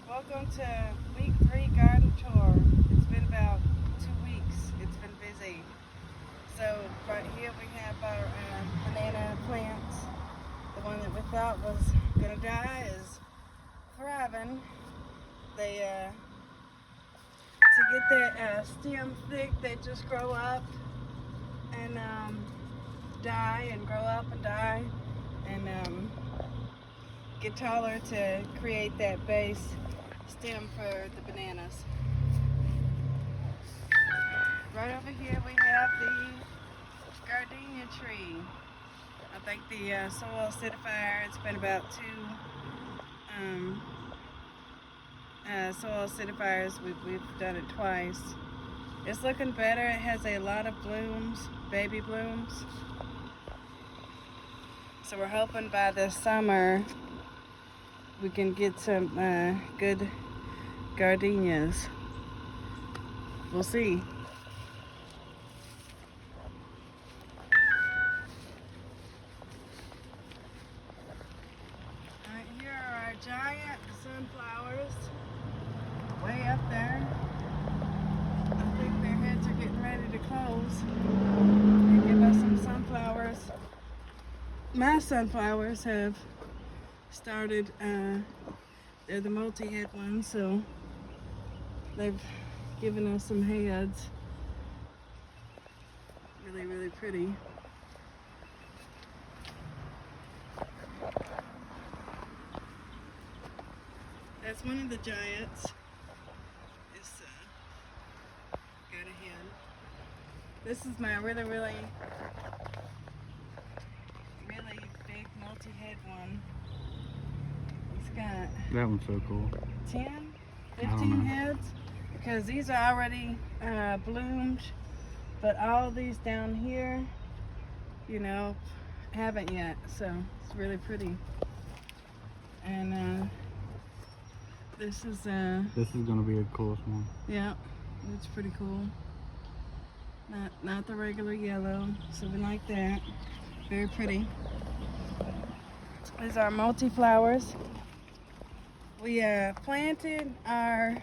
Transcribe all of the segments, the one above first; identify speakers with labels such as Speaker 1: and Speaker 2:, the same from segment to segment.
Speaker 1: Welcome to week 3 garden tour. It's been about 2 weeks. It's been busy. So right here we have our banana plants. The one that we thought was gonna die is thriving. They to get their stem thick, they just grow up and die and grow up and die and get taller to create that base stem for the bananas. Right over here we have the gardenia tree. I think the soil acidifier, it's been about two soil acidifiers. We've done it twice. It's looking better. It has a lot of blooms, baby blooms. So we're hoping by this summer we can get some good gardenias. We'll see. Right here are our giant sunflowers way up there. I think their heads are getting ready to close and give us some sunflowers. My sunflowers have started, they're the multi-head ones, so they've given us some heads. Really, really pretty. That's one of the giants. It's got a head. This is my really, really big multi-head one. It's got
Speaker 2: That one's so cool.
Speaker 1: 10, 15 heads, because these are already bloomed, but all these down here, you know, haven't yet. So it's really pretty. And this is
Speaker 2: gonna be the coolest one.
Speaker 1: yeah, it's pretty cool. Not the regular yellow, something like that. Very pretty. These are multi-flowers. We planted our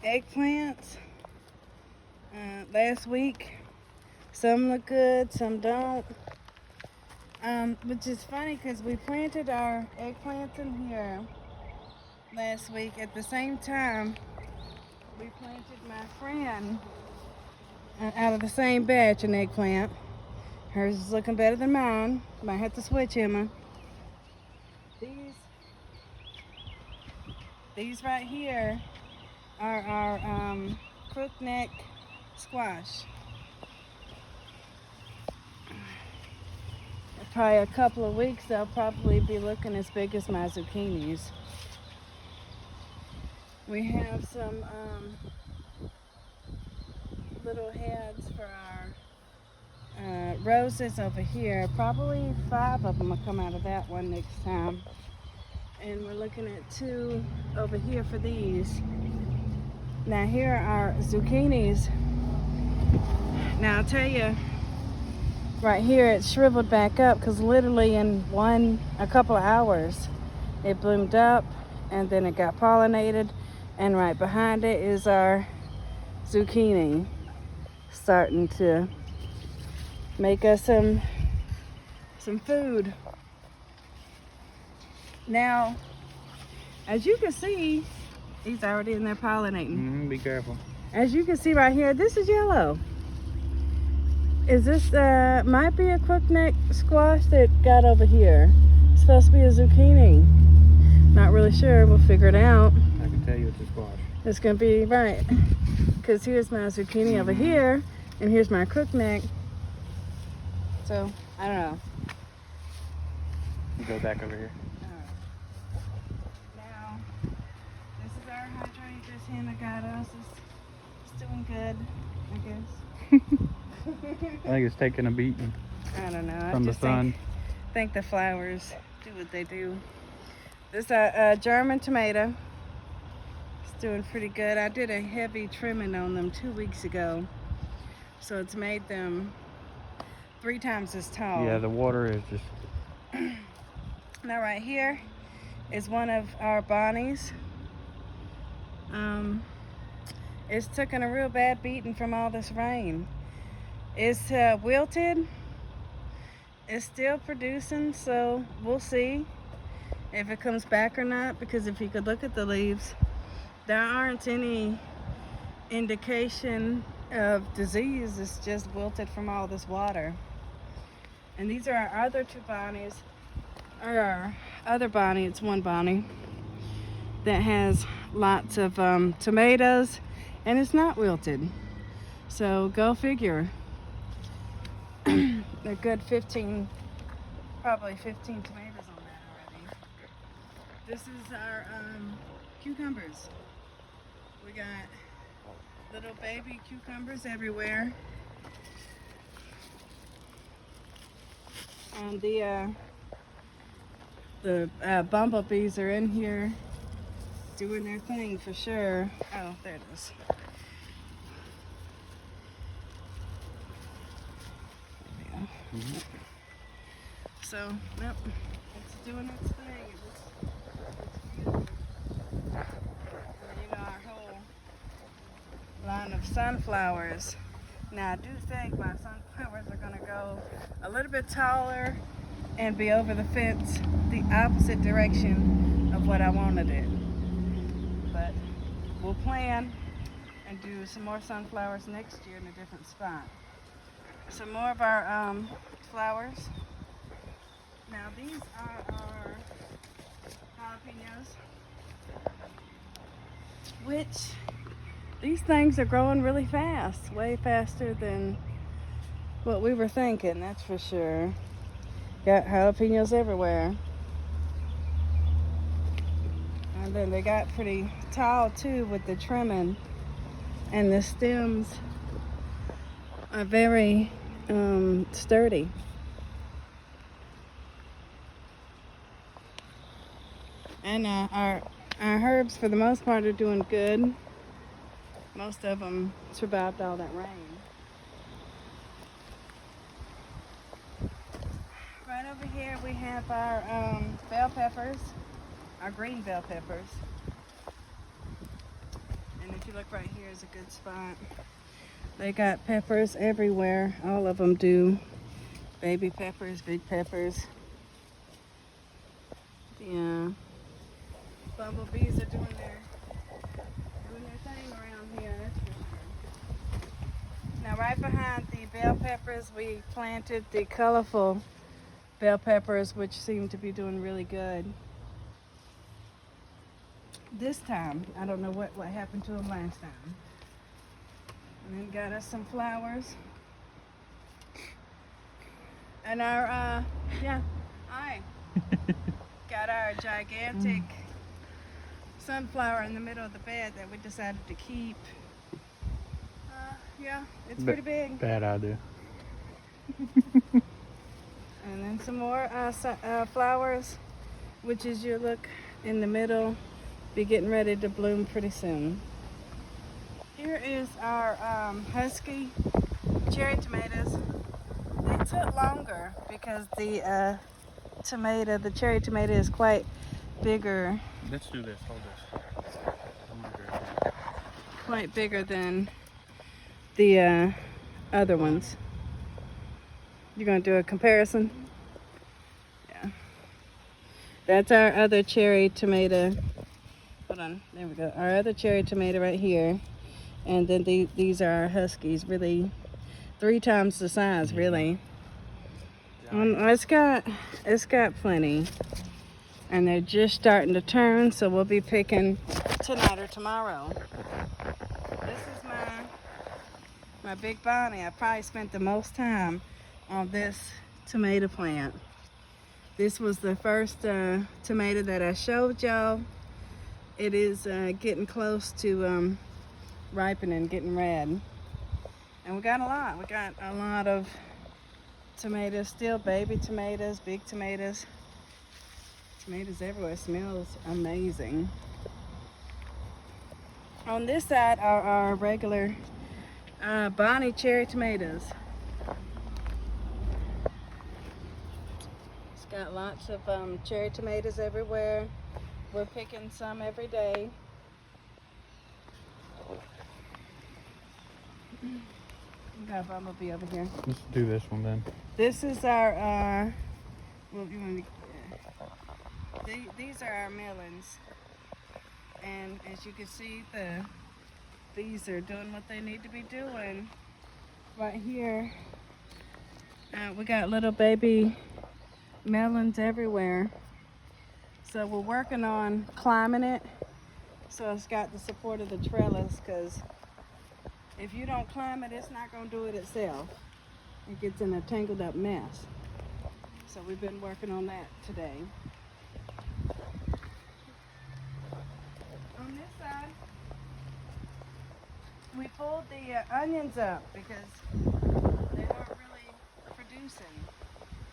Speaker 1: eggplants last week. Some look good, some don't. Which is funny because we planted our eggplants in here last week. At the same time, we planted my friend out of the same batch an eggplant. Hers is looking better than mine. Might have to switch Emma. These right here are our crookneck squash. Probably a couple of weeks they'll probably be looking as big as my zucchinis. We have some little heads for our roses over here. Probably 5 of them will come out of that one next time. And we're looking at 2 over here for these. Now here are our zucchinis. Now I'll tell you, right here it's shriveled back up because literally in a couple of hours it bloomed up and then it got pollinated, and right behind it is our zucchini starting to make us some food. Now, as you can see, he's already in there pollinating.
Speaker 2: Be careful.
Speaker 1: As you can see right here, this is yellow. Is this, might be a crookneck squash that got over here. It's supposed to be a zucchini. Not really sure, we'll figure it out.
Speaker 2: I can tell you it's a squash.
Speaker 1: It's gonna be right. Because here's my zucchini over here, and here's my crookneck. So, I don't know.
Speaker 2: Go back over here.
Speaker 1: Now, this is our hydrangeas Hannah got us. It's doing good, I guess.
Speaker 2: I think it's taking a beating
Speaker 1: I don't know.
Speaker 2: from the sun.
Speaker 1: Think the flowers do what they do. This German tomato. It's doing pretty good. I did a heavy trimming on them 2 weeks ago, so it's made them 3 times as tall.
Speaker 2: Yeah, the water is just...
Speaker 1: Now right here is one of our Bonnies. It's taken a real bad beating from all this rain. It's wilted. It's still producing, so we'll see if it comes back or not, because if you could look at the leaves, there aren't any indication of disease. It's just wilted from all this water. And these are our other two Bonnies, or our other Bonnie. It's one Bonnie that has lots of tomatoes, and it's not wilted. So go figure. A good 15, probably 15 tomatoes on that already. This is our cucumbers. We got little baby cucumbers everywhere. And the bumblebees are in here doing their thing for sure. Oh, there it is. So, yep, it's doing its thing. It's beautiful. And you know, our whole line of sunflowers. Now, I do think my sunflowers are going to go a little bit taller and be over the fence the opposite direction of what I wanted it. But we'll plan and do some more sunflowers next year in a different spot. Some more of our flowers. Now these are our jalapenos, which these things are growing really fast, way faster than what we were thinking, that's for sure. Got jalapenos everywhere. And then they got pretty tall too with the trimming, and the stems are very sturdy. And our herbs, for the most part, are doing good. Most of them survived all that rain. Right over here we have our bell peppers, our green bell peppers. And if you look right here is a good spot. They got peppers everywhere. All of them do. Baby peppers, big peppers. Yeah. Bumblebees are doing their thing around here, that's for sure. Now right behind the bell peppers, we planted the colorful bell peppers, which seem to be doing really good. This time, I don't know what happened to them last time. And then got us some flowers. And our, got our gigantic sunflower in the middle of the bed that we decided to keep. Yeah, it's pretty big.
Speaker 2: Bad idea.
Speaker 1: And then some more flowers, which as you look in the middle, be getting ready to bloom pretty soon. Here is our husky cherry tomatoes. They took longer because the cherry tomato is quite bigger.
Speaker 2: Let's do this. Hold this.
Speaker 1: Quite bigger than the other ones. You're gonna do a comparison? Yeah. That's our other cherry tomato. Hold on, there we go. Our other cherry tomato right here. And then these are our huskies, really 3 times the size, really. It's got plenty. And they're just starting to turn, so we'll be picking tonight or tomorrow. This is my big Bonnie. I probably spent the most time on this tomato plant. This was the first tomato that I showed y'all. It is getting close to ripening, getting red. And we got a lot. We got a lot of tomatoes, still baby tomatoes, big tomatoes. Tomatoes everywhere. It smells amazing. On this side are our regular Bonnie cherry tomatoes. It's got lots of cherry tomatoes everywhere. We're picking some every day. We got a bumblebee over here.
Speaker 2: Let's do this one then.
Speaker 1: This is our, well, you want me, these are our melons. And as you can see, the bees are doing what they need to be doing. Right here, we got little baby melons everywhere. So we're working on climbing it so it's got the support of the trellis, because if you don't climb it, it's not going to do it itself. It gets in a tangled up mess. So we've been working on that today. On this side, we pulled the onions up because they weren't really producing,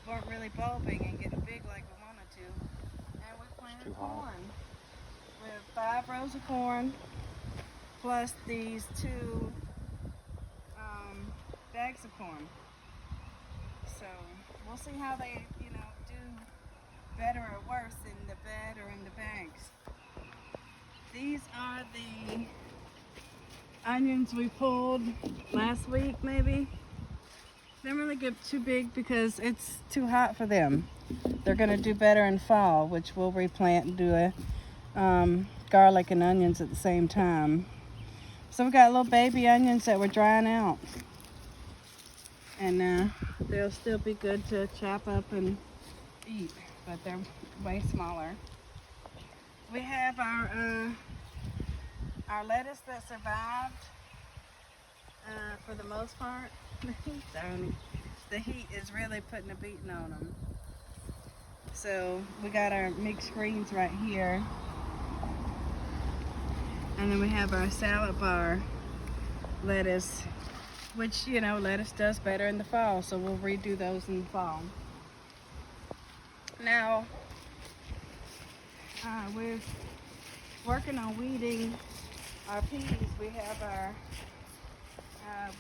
Speaker 1: weren't really bulbing and getting big like we wanted to. And we planted corn. We have 5 rows of corn plus these 2 bags of corn. So we'll see how they, do better or worse in the bed or in the bags. These are the onions we pulled last week, maybe. They don't really get too big because it's too hot for them. They're gonna do better in fall, which we'll replant and do a garlic and onions at the same time. So we got little baby onions that were drying out. And they'll still be good to chop up and eat, but they're way smaller. We have our lettuce that survived for the most part. The heat is really putting a beating on them. So we got our mixed greens right here. And then we have our salad bar lettuce, which, lettuce does better in the fall, so we'll redo those in the fall. Now, we're working on weeding our peas. We have our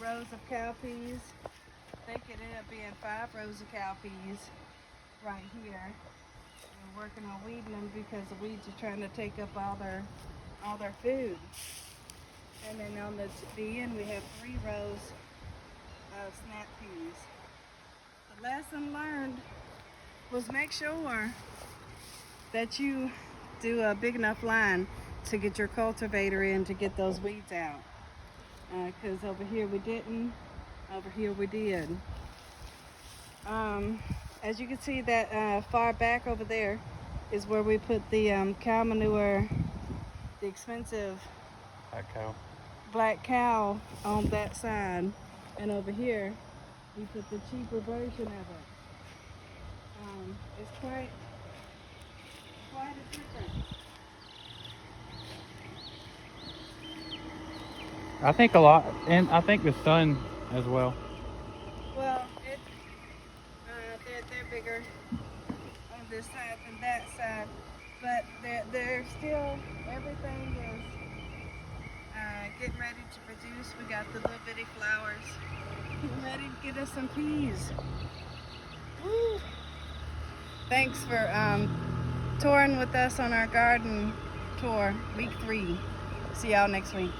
Speaker 1: rows of cowpeas. I think it ended up being 5 rows of cowpeas right here. We're working on weeding them because the weeds are trying to take up all their food. And then on the end we have 3 rows of snap peas. The lesson learned was make sure that you do a big enough line to get your cultivator in to get those weeds out. Because over here we didn't, over here we did. As you can see, that far back over there is where we put the cow manure, the expensive black cow on that side. And over here, we put the cheaper version of it. It's quite a difference.
Speaker 2: I think a lot, and I think the sun as well.
Speaker 1: Well, they're bigger on this side than that side, but they're still, everything is getting ready to produce. We got the little bitty flowers. Getting ready to get us some peas. Woo. Thanks for touring with us on our garden tour, week 3. See y'all next week.